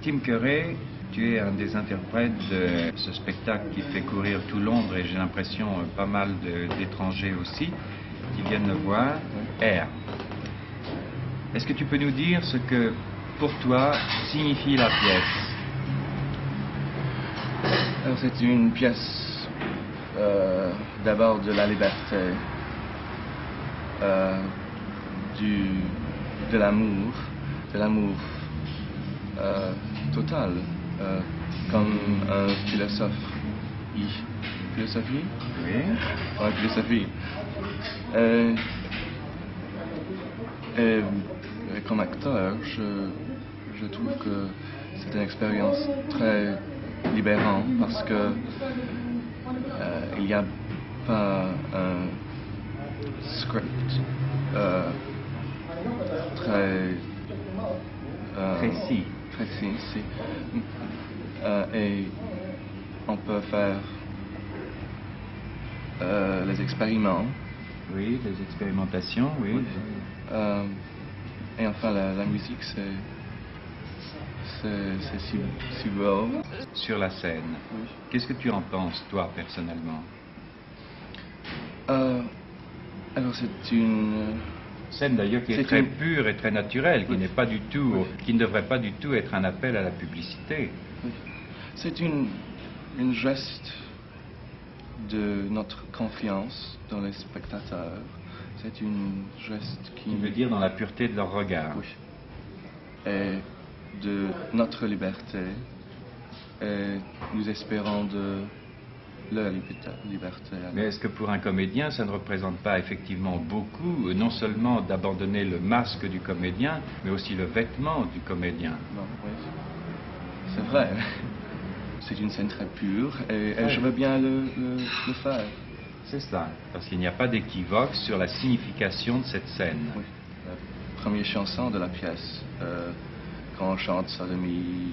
Tim Curry, tu es un des interprètes de ce spectacle qui fait courir tout Londres et j'ai l'impression pas mal d'étrangers aussi qui viennent le voir, Air. Est-ce que tu peux nous dire ce que pour toi signifie la pièce? Alors c'est une pièce d'abord de la liberté, de l'amour total, comme un philosophe. Philosophie? Oui. Ouais, philosophie. Et comme acteur, je trouve que c'est une expérience très libérante parce que il n'y a pas un script très Précis. précis. Et on peut faire les expériments. Oui, les expérimentations, oui. Et enfin, la musique, c'est si beau. Sur la scène, Oui. qu'est-ce que tu en penses, toi, personnellement? Alors, c'est une... Scène d'ailleurs qui est C'est très une- pure et très naturelle, qui Oui. n'est pas du tout, Oui. qui ne devrait pas du tout être un appel à la publicité. Oui. C'est une geste de notre confiance dans les spectateurs. C'est une geste qui... Tu veux dire dans la pureté de leur regard. Oui. Et de notre liberté. Et nous espérons de leur liberté. Mais est-ce que pour un comédien, ça ne représente pas effectivement beaucoup, non seulement d'abandonner le masque du comédien, mais aussi le vêtement du comédien? Bon, oui. C'est vrai. C'est une scène très pure et Ouais. je veux bien le faire. C'est cela, parce qu'il n'y a pas d'équivoque sur la signification de cette scène. Oui. La première chanson de la pièce, quand on chante Sodomie,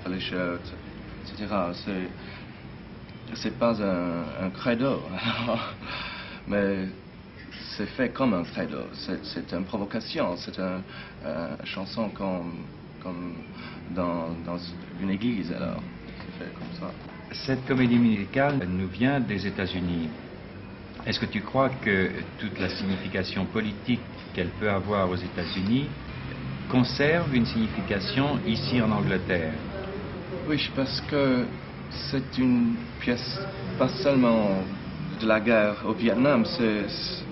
Felicia, etc., c'est pas un credo, mais c'est fait comme un credo. C'est une provocation, c'est une chanson comme dans une église, alors. C'est fait comme ça. Cette comédie musicale nous vient des États-Unis. Est-ce que tu crois que toute la signification politique qu'elle peut avoir aux États-Unis conserve une signification ici en Angleterre? Oui, parce que c'est une pièce pas seulement de la guerre au Vietnam, c'est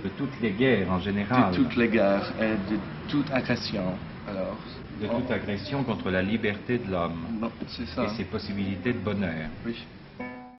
De toutes les guerres en général, de toutes les guerres et de toute agression. Alors, de toute agression contre la liberté de l'homme bon, c'est ça. et ses possibilités de bonheur. Oui.